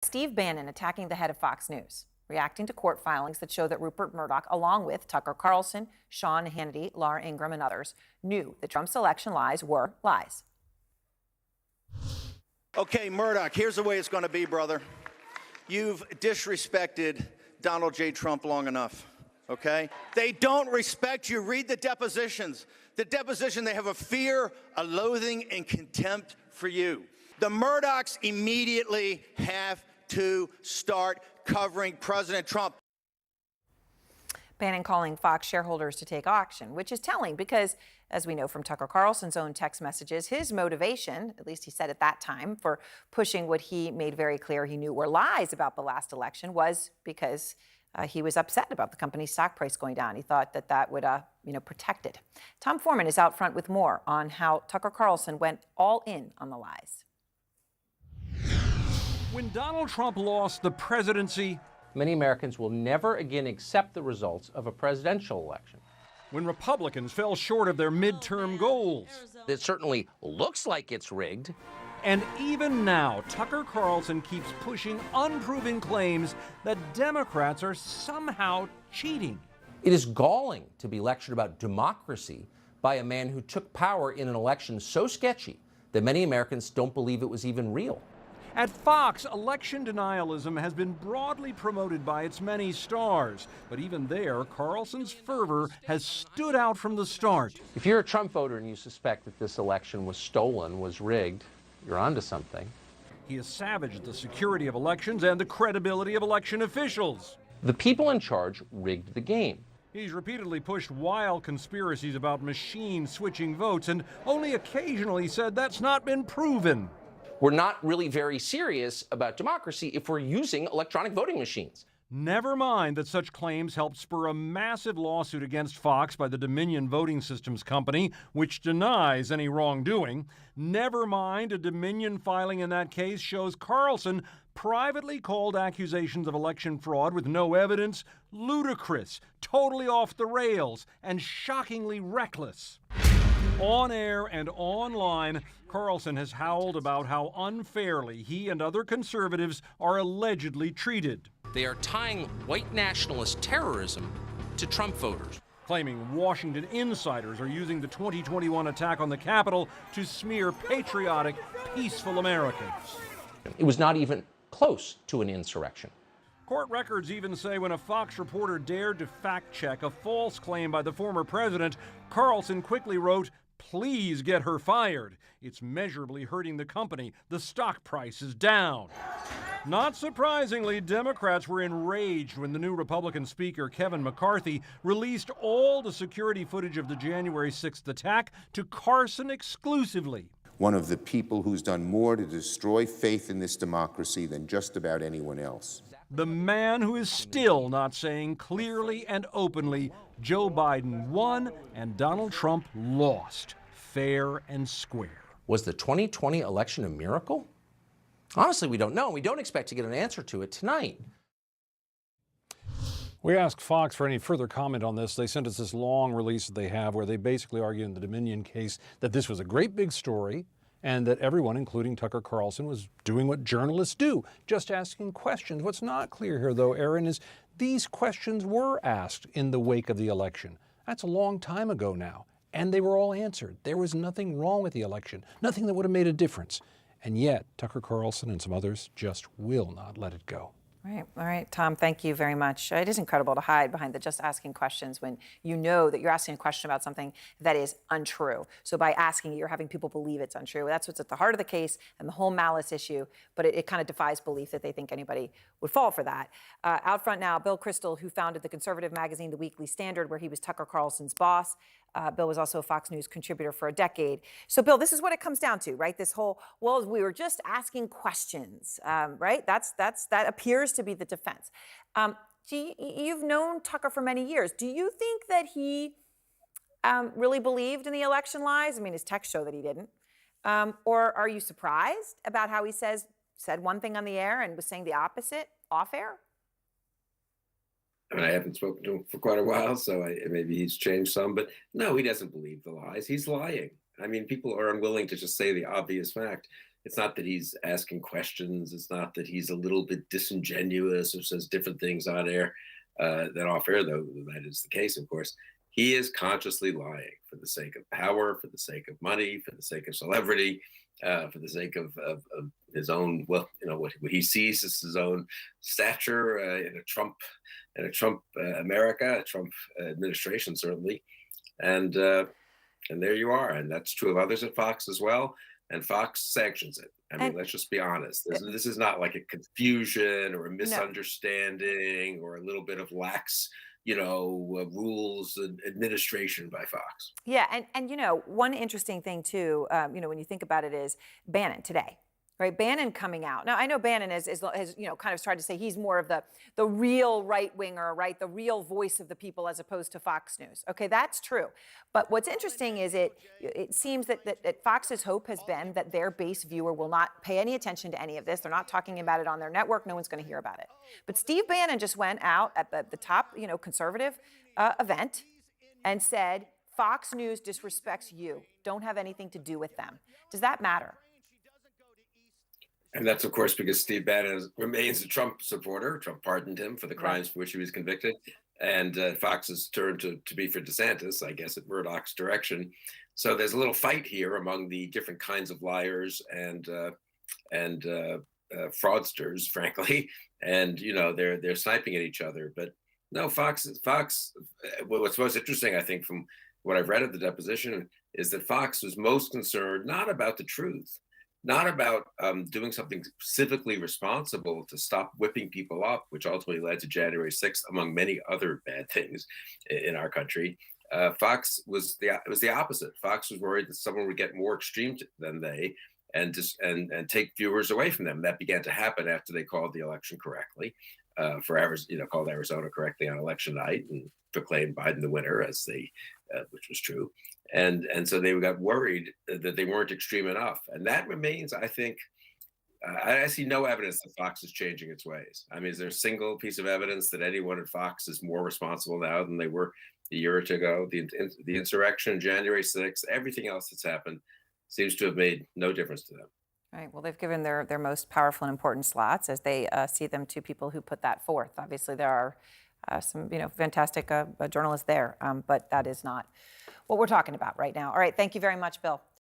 Steve Bannon attacking the head of Fox News, reacting to court filings that show that Rupert Murdoch, along with Tucker Carlson, Sean Hannity, Laura Ingraham, and others, knew that Trump's election lies were lies. Okay, Murdoch, here's the way it's going to be, brother. You've disrespected Donald J. Trump long enough, okay? They don't respect you. Read the depositions. The deposition, they have a fear, a loathing, and contempt for you. The Murdochs immediately have to start covering President Trump. Bannon calling Fox shareholders to take action, which is telling because, as we know from Tucker Carlson's own text messages, his motivation, at least he said at that time, for pushing what he made very clear he knew were lies about the last election was because he was upset about the company's stock price going down. He thought that that would, protect it. Tom Foreman is out front with more on how Tucker Carlson went all in on the lies. When Donald Trump lost the presidency, many Americans will never again accept the results of a presidential election. When Republicans fell short of their midterm goals. It certainly looks like it's rigged. And even now, Tucker Carlson keeps pushing unproven claims that Democrats are somehow cheating. It is galling to be lectured about democracy by a man who took power in an election so sketchy that many Americans don't believe it was even real. At Fox, election denialism has been broadly promoted by its many stars. But even there, Carlson's fervor has stood out from the start. If you're a Trump voter and you suspect that this election was stolen, was rigged, you're onto something. He has savaged the security of elections and the credibility of election officials. The people in charge rigged the game. He's repeatedly pushed wild conspiracies about machine switching votes and only occasionally said that's not been proven. We're not really very serious about democracy if we're using electronic voting machines. Never mind that such claims helped spur a massive lawsuit against Fox by the Dominion Voting Systems Company, which denies any wrongdoing. Never mind a Dominion filing in that case shows Carlson privately called accusations of election fraud with no evidence ludicrous, totally off the rails, and shockingly reckless. On air and online, Carlson has howled about how unfairly he and other conservatives are allegedly treated. They are tying white nationalist terrorism to Trump voters. Claiming Washington insiders are using the 2021 attack on the Capitol to smear patriotic, peaceful Americans. It was not even close to an insurrection. Court records even say when a Fox reporter dared to fact-check a false claim by the former president, Carlson quickly wrote, "Please get her fired. It's measurably hurting the company. The stock price is down." Not surprisingly, Democrats were enraged when the new Republican Speaker, Kevin McCarthy, released all the security footage of the January 6th attack to Carson exclusively. One of the people who's done more to destroy faith in this democracy than just about anyone else. The man who is still not saying clearly and openly Joe Biden won and Donald Trump lost, fair and square. Was the 2020 election a miracle? Honestly, we don't know. We don't expect to get an answer to it tonight. We asked Fox for any further comment on this. They sent us this long release that they have where they basically argue in the Dominion case that this was a great big story and that everyone, including Tucker Carlson, was doing what journalists do, just asking questions. What's not clear here, though, Aaron, is these questions were asked in the wake of the election. That's a long time ago now, and they were all answered. There was nothing wrong with the election, nothing that would have made a difference. And yet, Tucker Carlson and some others just will not let it go. Right. All right, Tom, thank you very much. It is incredible to hide behind the just asking questions when you know that you're asking a question about something that is untrue. So by asking, you're having people believe it's untrue. That's what's at the heart of the case and the whole malice issue, but it kind of defies belief that they think anybody would fall for that. Out front now, Bill Kristol, who founded the conservative magazine The Weekly Standard, where he was Tucker Carlson's boss. Bill was also a Fox News contributor for a decade. So, Bill, this is what it comes down to, right? This whole, well, we were just asking questions, right? That appears to be the defense. You've known Tucker for many years. Do you think that he really believed in the election lies? I mean, his texts show that he didn't. Or are you surprised about how he said one thing on the air and was saying the opposite off air? I mean, I haven't spoken to him for quite a while, so maybe he's changed some. But no, he doesn't believe the lies. He's lying. I mean, people are unwilling to just say the obvious fact. It's not that he's asking questions. It's not that he's a little bit disingenuous or says different things on air than off air, though that is the case, of course. He is consciously lying for the sake of power, for the sake of money, for the sake of celebrity, for the sake of his own, well, what he sees as his own stature in a Trump America, a Trump administration certainly, and there you are, and that's true of others at Fox as well. And Fox sanctions it. I mean, And let's just be honest. This is not like a confusion or a no. misunderstanding or a little bit of lax, rules and administration by Fox. Yeah, and one interesting thing too, when you think about it, is Bannon today, right? Bannon coming out. Now I know Bannon has kind of started to say he's more of the real right winger, right? The real voice of the people as opposed to Fox News. Okay, that's true. But what's interesting is it seems that Fox's hope has been that their base viewer will not pay any attention to any of this. They're not talking about it on their network. No one's going to hear about it. But Steve Bannon just went out at the top, conservative event and said, Fox News disrespects you. Don't have anything to do with them. Does that matter? And that's, of course, because Steve Bannon remains a Trump supporter. Trump pardoned him for the crimes for which he was convicted. And Fox has turned to be for DeSantis, I guess, at Murdoch's direction. So there's a little fight here among the different kinds of liars and fraudsters, frankly. And, they're sniping at each other. But no, Fox. What's most interesting, I think, from what I've read of the deposition, is that Fox was most concerned not about the truth, not about doing something civically responsible to stop whipping people up, which ultimately led to January 6th, among many other bad things in our country. Fox was the opposite. Fox was worried that someone would get more extreme than they and take viewers away from them. That began to happen after they called the election correctly, called Arizona correctly on election night and proclaimed Biden the winner, which was true. And so they got worried that they weren't extreme enough. And that remains, I think, I see no evidence that Fox is changing its ways. I mean, is there a single piece of evidence that anyone at Fox is more responsible now than they were a year or two ago? The insurrection, January 6th, everything else that's happened seems to have made no difference to them. Right. Well, they've given their most powerful and important slots as they see them to people who put that forth. Obviously, there are some, fantastic journalists there, but that is not what we're talking about right now. All right. Thank you very much, Bill.